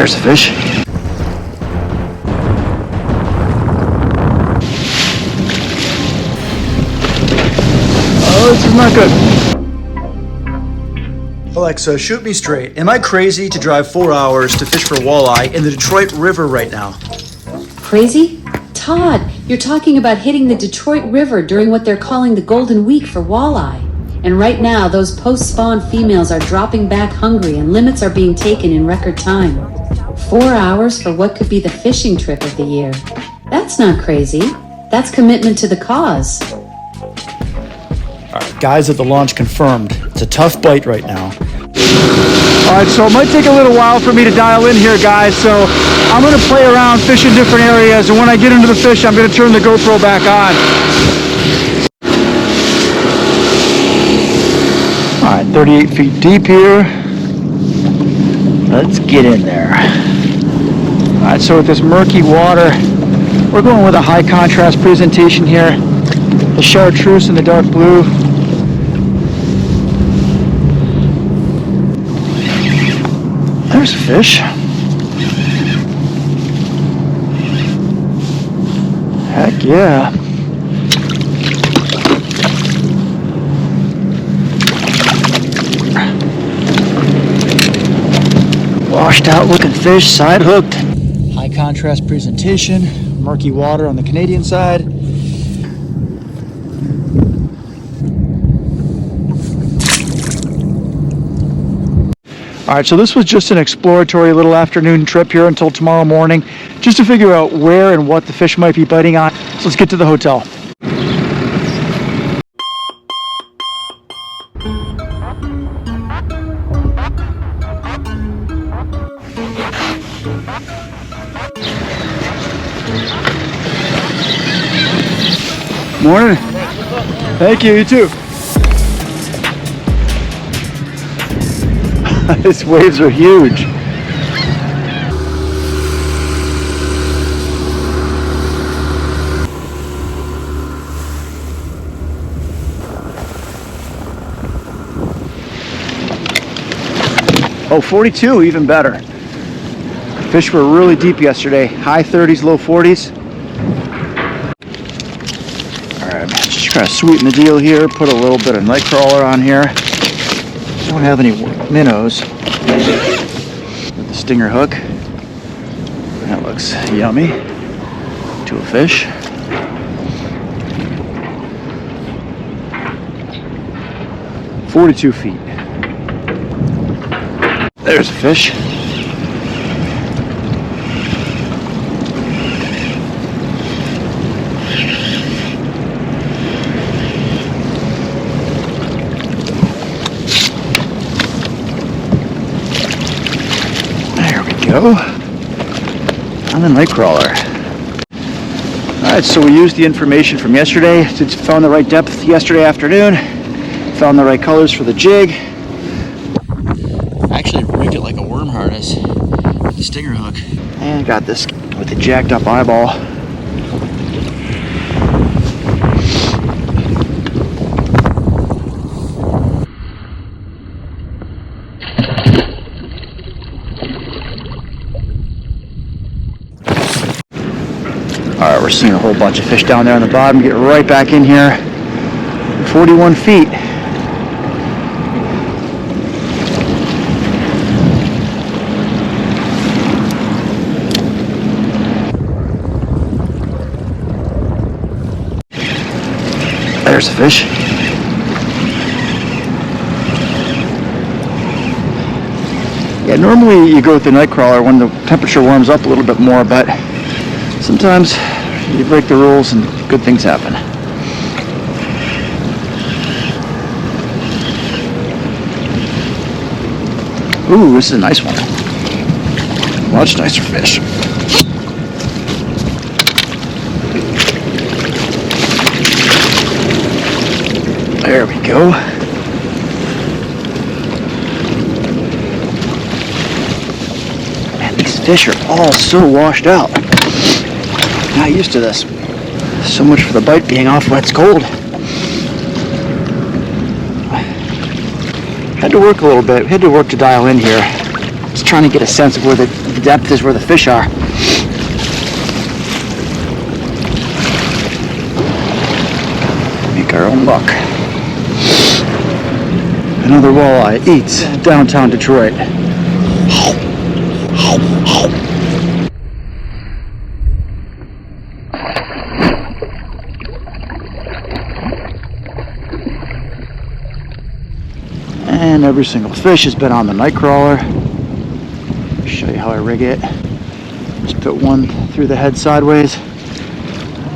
There's a fish. Oh, this is not good. Alexa, shoot me straight. Am I crazy to drive 4 hours to fish for walleye in the Detroit River right now? Crazy? Todd, you're talking about hitting the Detroit River during what they're calling the Golden Week for walleye. And right now, those post-spawn females are dropping back hungry and limits are being taken in record time. 4 hours for what could be the fishing trip of the year. That's not crazy. That's commitment to the cause. All right, guys at the launch confirmed. It's a tough bite right now. All right, so it might take a little while for me to dial in here, guys. So I'm going to play around, fish in different areas, and when I get into the fish, I'm going to turn the GoPro back on. All right, 38 feet deep here. Let's get in there. All right, so with this murky water, we're going with a high contrast presentation here. The chartreuse in the dark blue. There's a fish. Heck yeah. Washed out looking fish, side hooked. High contrast presentation, murky water on the Canadian side. All right, so this was just an exploratory little afternoon trip here until tomorrow morning, just to figure out where and what the fish might be biting on. So let's get to the hotel. Morning. Thank you, you too. These waves are huge. Oh, 42, even better. Fish were really deep yesterday. High 30s, low 40s. All right, just try to sweeten the deal here. Put a little bit of nightcrawler on here. Don't have any minnows with the stinger hook. That looks yummy. To a fish. "42 feet. There's a fish. Go on the nightcrawler. All right, so we used the information from yesterday. Found the right depth yesterday afternoon. Found the right colors for the jig. Actually rigged it like a worm harness with the stinger hook. And got this with the jacked up eyeball. All right, we're seeing a whole bunch of fish down there on the bottom. Get right back in here. 41 feet. There's a fish. Yeah, normally you go with the nightcrawler when the temperature warms up a little bit more, but sometimes you break the rules and good things happen. Ooh, this is a nice one. Much nicer fish. There we go. Man, these fish are all so washed out. Not used to this. So much for the bite being off when it's cold. Had to work a little bit. We had to work to dial in here Just trying to get a sense of where the depth is, where the fish are. Make our own luck. Another walleye eats downtown Detroit. And every single fish has been on the nightcrawler. Show you how I rig it. Just put one through the head sideways,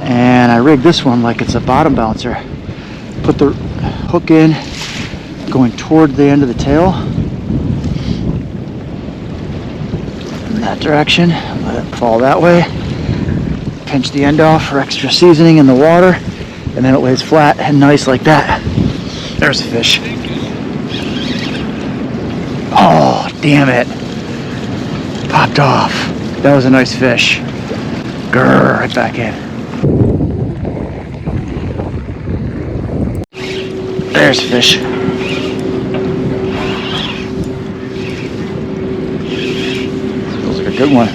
and I rig this one like it's a bottom bouncer. Put the hook in, going toward the end of the tail in that direction. Let it fall that way. Pinch the end off for extra seasoning in the water, and then it lays flat and nice like that. There's a fish. Oh, damn it. Popped off. That was a nice fish. Grrr, right back in. There's a fish. Feels like a good one.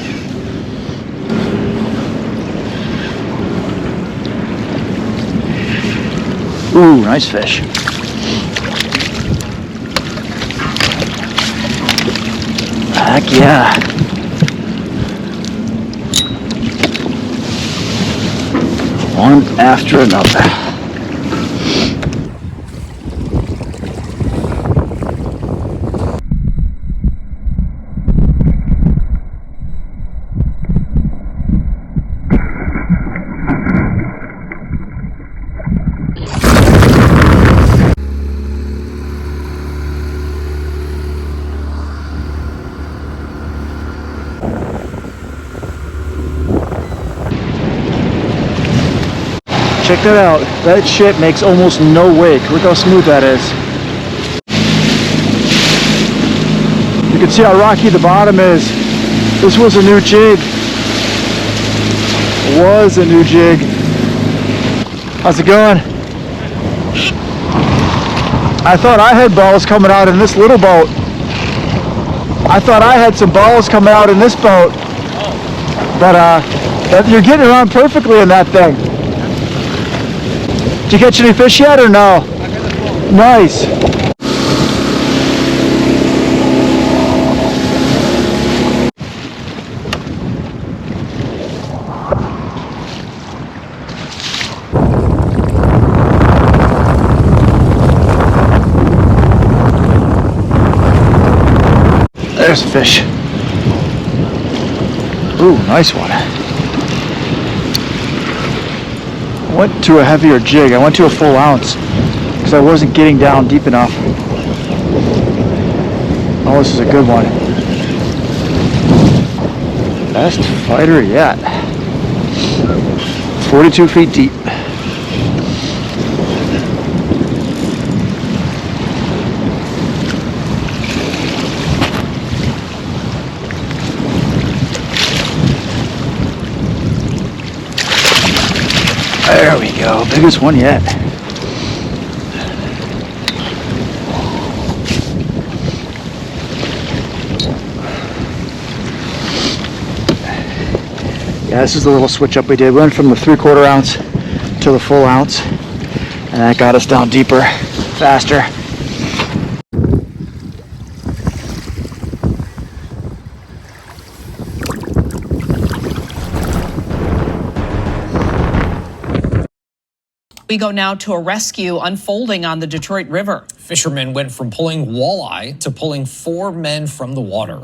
Ooh, nice fish. Heck yeah. One after another. Check that out. That shit makes almost no wake. Look how smooth that is. You can see how rocky the bottom is. This was a new jig. Was a new jig. How's it going? I thought I had balls coming out in this little boat. I thought I had some balls coming out in this boat. But you're getting around perfectly in that thing. Did you catch any fish yet or no? Nice. There's a fish. Ooh, nice one. I went to a heavier jig. I went to a full ounce because I wasn't getting down deep enough. Oh, this is a good one. Best fighter yet. 42 feet deep. There we go, biggest one yet. Yeah, this is the little switch up we did. We went from the 3/4 ounce to the full ounce, and that got us down deeper, faster. We go now to a rescue unfolding on the Detroit River. Fishermen went from pulling walleye to pulling 4 men from the water.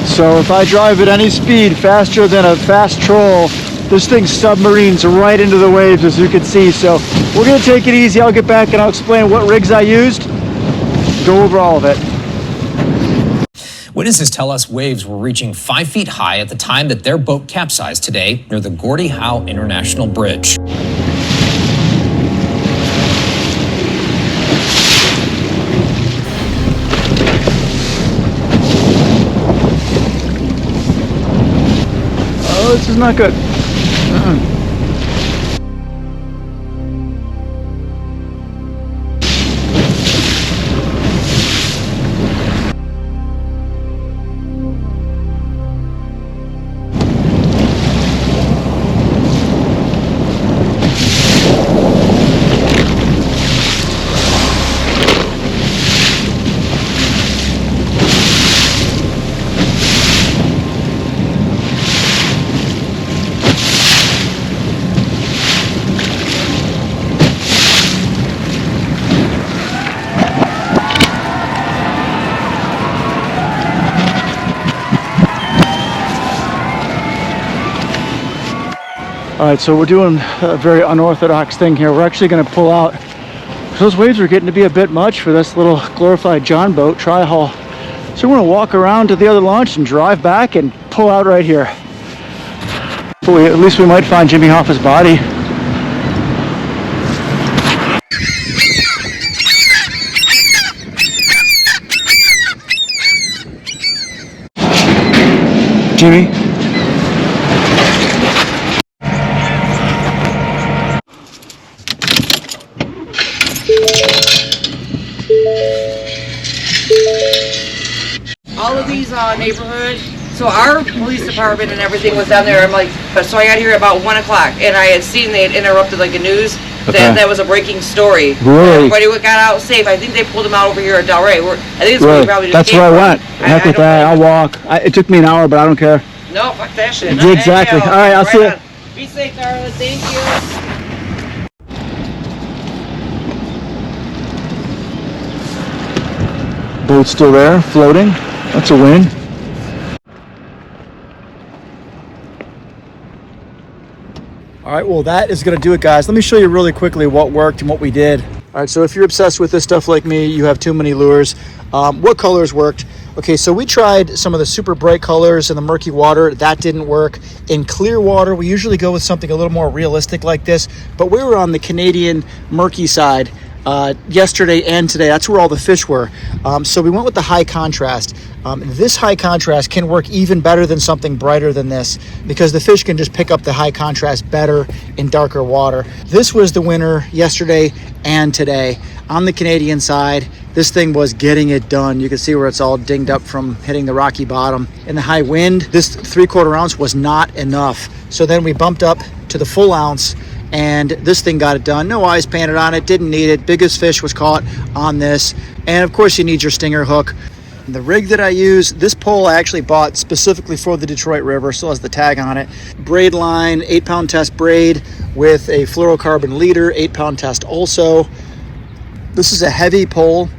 So if I drive at any speed faster than a fast troll, this thing submarines right into the waves, as you can see. So we're gonna take it easy. I'll get back and I'll explain what rigs I used, go over all of it. Witnesses tell us waves were reaching 5 feet high at the time that their boat capsized today near the Gordie Howe International Bridge. Oh, this is not good. All right, so we're doing a very unorthodox thing here. We're actually going to pull out. Those waves are getting to be a bit much for this little glorified John boat tri-hull. So we're going to walk around to the other launch and drive back and pull out right here. Hopefully, at least we might find Jimmy Hoffa's body. Jimmy? All of these neighborhoods, so our police department and everything was down there. I'm like, so I got here about 1 o'clock, and I had seen they had interrupted like a news that was a breaking story. Really? Everybody got out safe. I think they pulled them out over here at Delray. I think it's where we probably just That's where I went. Heck with that. I'll walk. It took me an hour, but I don't care. No, fuck that shit. Exactly. All right, I'll see you. Be safe, darling. Thank you. Boat's still there, floating. That's a win. All right, well, that is going to do it, guys. Let me show you really quickly what worked and what we did. All right, so if you're obsessed with this stuff like me, you have too many lures. What colors worked? Okay, so we tried some of the super bright colors in the murky water. That didn't work. In clear water, we usually go with something a little more realistic like this, but we were on the Canadian murky side yesterday and today. That's where all the fish were. So we went with the high contrast. This high contrast can work even better than something brighter than this because the fish can just pick up the high contrast better in darker water. This was the winner yesterday and today. On the Canadian side, this thing was getting it done. You can see where it's all dinged up from hitting the rocky bottom. In the high wind, this 3/4 ounce was not enough. So then we bumped up to the full ounce, and this thing got it done. No eyes painted on it, didn't need it. Biggest fish was caught on this. And of course you need your stinger hook. And the rig that I use, this pole I actually bought specifically for the Detroit River, still has the tag on it. Braid line, 8-pound test braid with a fluorocarbon leader, 8-pound test also. This is a heavy pole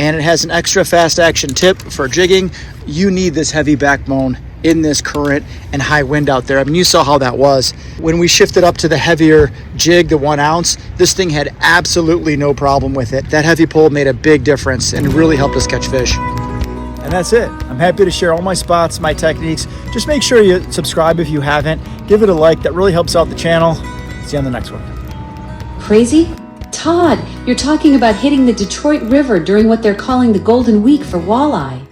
and it has an extra fast action tip for jigging. You need this heavy backbone in this current and high wind out there. I mean, you saw how that was. When we shifted up to the heavier jig, the 1 ounce, this thing had absolutely no problem with it. That heavy pole made a big difference and really helped us catch fish. And that's it. I'm happy to share all my spots, my techniques. Just make sure you subscribe if you haven't. Give it a like. That really helps out the channel. See you on the next one. Crazy? Todd, you're talking about hitting the Detroit River during what they're calling the Golden Week for walleye.